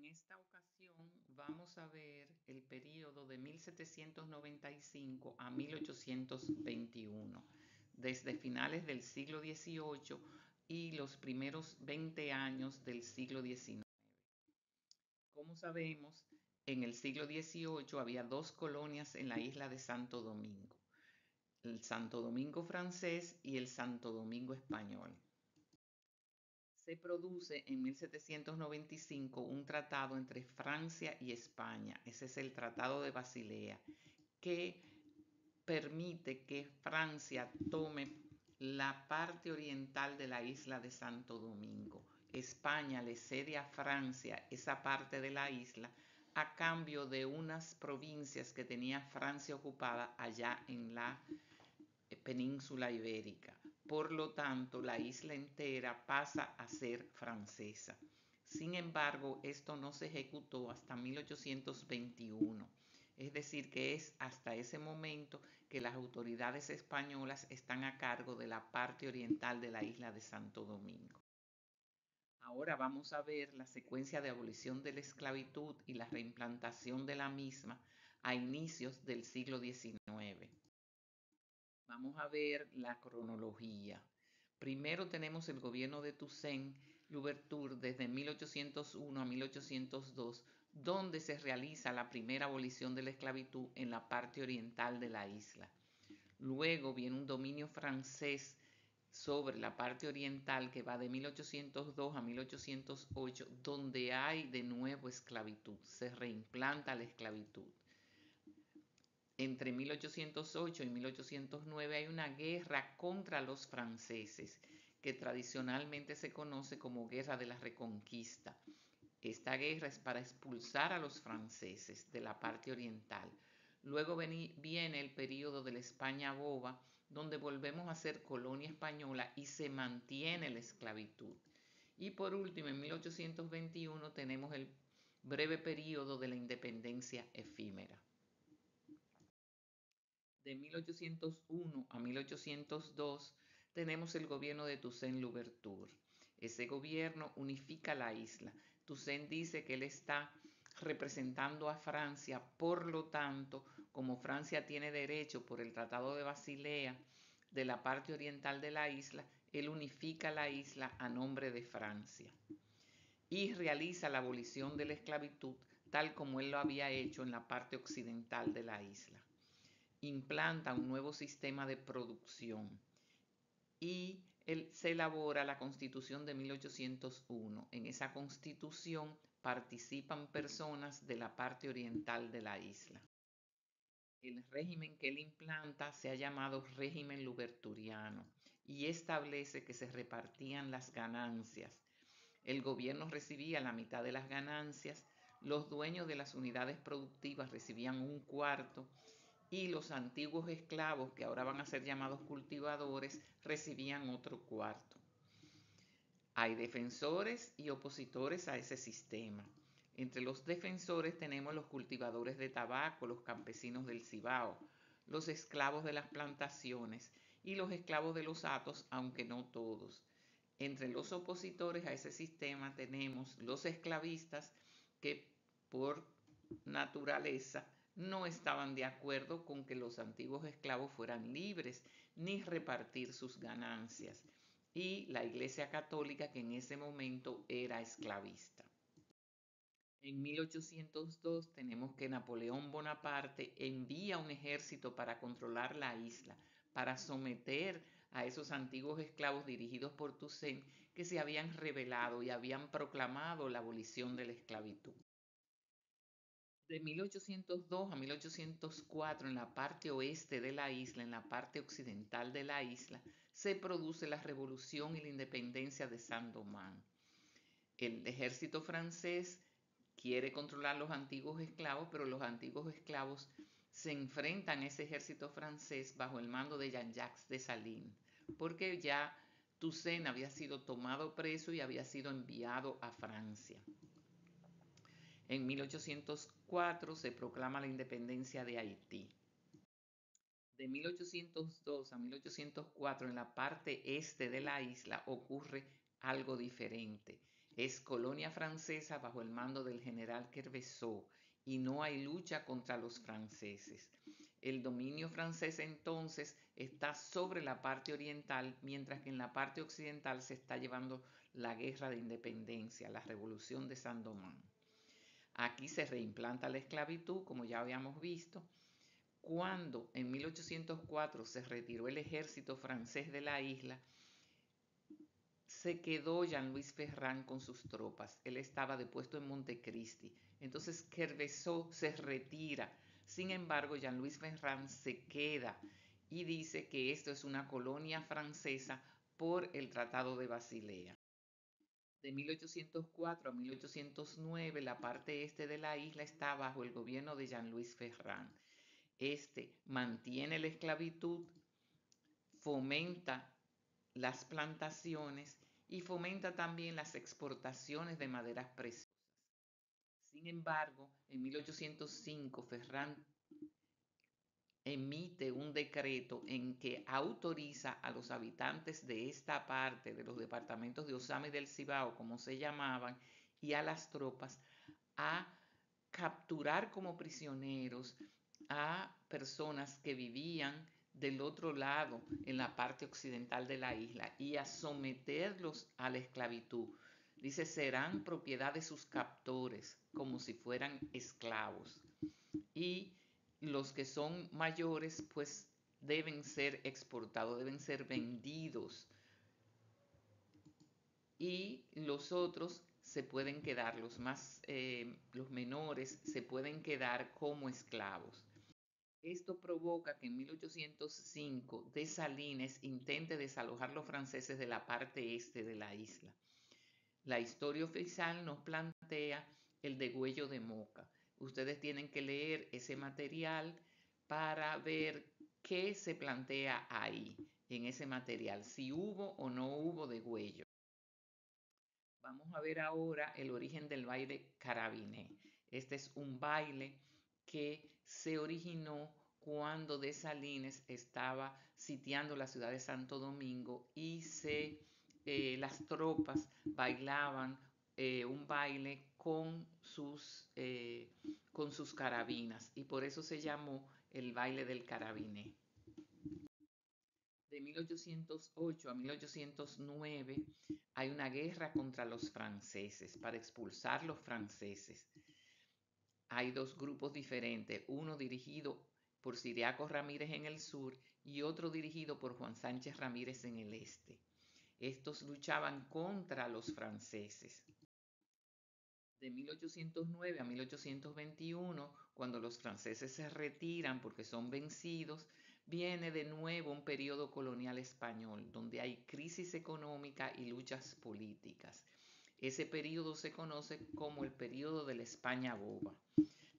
esta ocasión vamos a ver el periodo de 1795 a 1821, desde finales del siglo XVIII y los primeros 20 años del siglo XIX. Como sabemos, en el siglo XVIII había dos colonias en la isla de Santo Domingo, el Santo Domingo francés y el Santo Domingo español. Se produce en 1795 un tratado entre Francia y España, ese es el Tratado de Basilea, que permite que Francia tome la parte oriental de la isla de Santo Domingo. España le cede a Francia esa parte de la isla a cambio de unas provincias que tenía Francia ocupada allá en la península ibérica. Por lo tanto, la isla entera pasa a ser francesa. Sin embargo, esto no se ejecutó hasta 1821. Es decir, que es hasta ese momento que las autoridades españolas están a cargo de la parte oriental de la isla de Santo Domingo. Ahora vamos a ver la secuencia de abolición de la esclavitud y la reimplantación de la misma a inicios del siglo XIX. Vamos a ver la cronología. Primero tenemos el gobierno de Toussaint Louverture desde 1801 a 1802, donde se realiza la primera abolición de la esclavitud en la parte oriental de la isla. Luego viene un dominio francés sobre la parte oriental que va de 1802 a 1808, donde hay de nuevo esclavitud, se reimplanta la esclavitud. Entre 1808 y 1809 hay una guerra contra los franceses que tradicionalmente se conoce como Guerra de la Reconquista. Esta guerra es para expulsar a los franceses de la parte oriental. Luego viene el periodo de la España boba, donde volvemos a ser colonia española y se mantiene la esclavitud. Y por último, en 1821 tenemos el breve periodo de la independencia efímera. De 1801 a 1802 tenemos el gobierno de Toussaint Louverture. Ese gobierno unifica la isla. Toussaint dice que él está representando a Francia, por lo tanto, como Francia tiene derecho por el Tratado de Basilea de la parte oriental de la isla, él unifica la isla a nombre de Francia y realiza la abolición de la esclavitud tal como él lo había hecho en la parte occidental de la isla. Implanta un nuevo sistema de producción y se elabora la Constitución de 1801. En esa Constitución participan personas de la parte oriental de la isla. El régimen que él implanta se ha llamado régimen louverturiano y establece que se repartían las ganancias. El gobierno recibía la mitad de las ganancias, los dueños de las unidades productivas recibían un cuarto y los antiguos esclavos, que ahora van a ser llamados cultivadores, recibían otro cuarto. Hay defensores y opositores a ese sistema. Entre los defensores tenemos los cultivadores de tabaco, los campesinos del Cibao, los esclavos de las plantaciones y los esclavos de los hatos, aunque no todos. Entre los opositores a ese sistema tenemos los esclavistas que por naturaleza no estaban de acuerdo con que los antiguos esclavos fueran libres ni repartir sus ganancias, y la Iglesia Católica, que en ese momento era esclavista. En 1802 tenemos que Napoleón Bonaparte envía un ejército para controlar la isla, para someter a esos antiguos esclavos dirigidos por Toussaint que se habían rebelado y habían proclamado la abolición de la esclavitud. De 1802 a 1804, en la parte oeste de la isla, en la parte occidental de la isla, se produce la revolución y la independencia de Saint-Domingue. El ejército francés quiere controlar los antiguos esclavos, pero los antiguos esclavos se enfrentan a ese ejército francés bajo el mando de Jean-Jacques Dessalines, porque ya Toussaint había sido tomado preso y había sido enviado a Francia. En 1804 se proclama la independencia de Haití. De 1802 a 1804, en la parte este de la isla ocurre algo diferente. Es colonia francesa bajo el mando del general Quevedo y no hay lucha contra los franceses. El dominio francés entonces está sobre la parte oriental, mientras que en la parte occidental se está llevando la guerra de independencia, la revolución de Saint-Domingue. Aquí se reimplanta la esclavitud, como ya habíamos visto. Cuando en 1804 se retiró el ejército francés de la isla, se quedó Jean-Louis Ferrand con sus tropas. Él estaba depuesto en Montecristi. Entonces Quevedo se retira. Sin embargo, Jean-Louis Ferrand se queda y dice que esto es una colonia francesa por el Tratado de Basilea. De 1804 a 1809, la parte este de la isla está bajo el gobierno de Jean-Louis Ferrand. Este mantiene la esclavitud, fomenta las plantaciones y fomenta también las exportaciones de maderas preciosas. Sin embargo, en 1805 Ferrand emite un decreto en que autoriza a los habitantes de esta parte de los departamentos de Osama y del Cibao, como se llamaban, y a las tropas a capturar como prisioneros a personas que vivían del otro lado, en la parte occidental de la isla, y a someterlos a la esclavitud. Dice, serán propiedad de sus captores, como si fueran esclavos. Y los que son mayores, pues deben ser exportados, deben ser vendidos. Y los otros se pueden quedar, los menores se pueden quedar como esclavos. Esto provoca que en 1805 Dessalines intente desalojar los franceses de la parte este de la isla. La historia oficial nos plantea el degüello de Moca. Ustedes tienen que leer ese material para ver qué se plantea ahí, en ese material, si hubo o no hubo degüello. Vamos a ver ahora el origen del baile carabiné. Este es un baile que se originó cuando Dessalines estaba sitiando la ciudad de Santo Domingo y las tropas bailaban un baile con sus carabinas, y por eso se llamó el baile del carabiné. De 1808 a 1809 hay una guerra contra los franceses para expulsar los franceses. Hay dos grupos diferentes, uno dirigido por Ciriaco Ramírez en el sur y otro dirigido por Juan Sánchez Ramírez en el este. Estos luchaban contra los franceses. De 1809 a 1821, cuando los franceses se retiran porque son vencidos, viene de nuevo un periodo colonial español, donde hay crisis económica y luchas políticas. Ese periodo se conoce como el periodo de la España boba.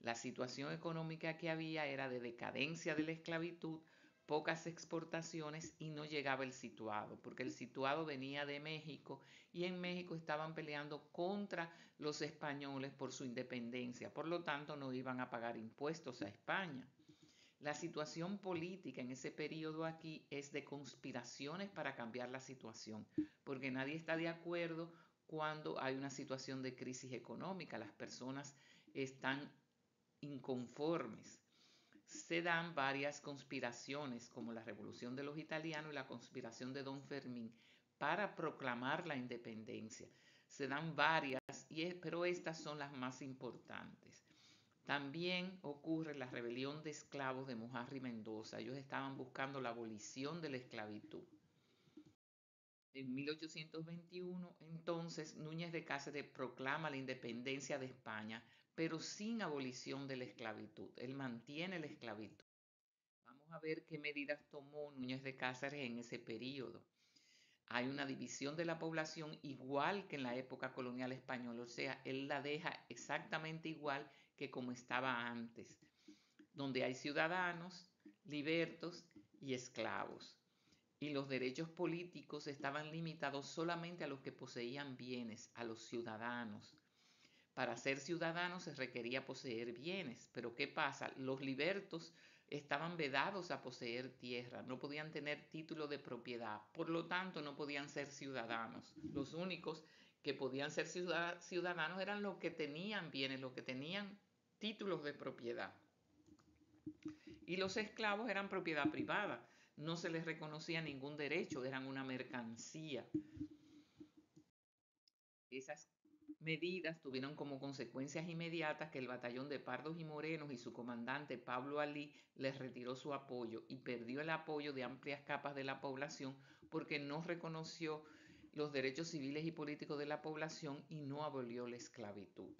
La situación económica que había era de decadencia de la esclavitud, pocas exportaciones y no llegaba el situado, porque el situado venía de México y en México estaban peleando contra los españoles por su independencia, por lo tanto no iban a pagar impuestos a España. La situación política en ese periodo aquí es de conspiraciones para cambiar la situación, porque nadie está de acuerdo cuando hay una situación de crisis económica. Las personas están inconformes. Se dan varias conspiraciones, como la Revolución de los Italianos y la conspiración de Don Fermín, para proclamar la independencia. Se dan varias, pero estas son las más importantes. También ocurre la rebelión de esclavos de Mojarry Mendoza. Ellos estaban buscando la abolición de la esclavitud. En 1821, entonces, Núñez de Cáceres proclama la independencia de España, pero sin abolición de la esclavitud. Él mantiene la esclavitud. Vamos a ver qué medidas tomó Núñez de Cáceres en ese periodo. Hay una división de la población igual que en la época colonial española, o sea, él la deja exactamente igual que como estaba antes, donde hay ciudadanos, libertos y esclavos. Y los derechos políticos estaban limitados solamente a los que poseían bienes, a los ciudadanos. Para ser ciudadanos se requería poseer bienes, pero ¿qué pasa? Los libertos estaban vedados a poseer tierra, no podían tener título de propiedad, por lo tanto no podían ser ciudadanos. Los únicos que podían ser ciudadanos eran los que tenían bienes, los que tenían títulos de propiedad. Y los esclavos eran propiedad privada, no se les reconocía ningún derecho, eran una mercancía. Esas medidas tuvieron como consecuencias inmediatas que el batallón de Pardos y Morenos y su comandante Pablo Alí les retiró su apoyo y perdió el apoyo de amplias capas de la población porque no reconoció los derechos civiles y políticos de la población y no abolió la esclavitud.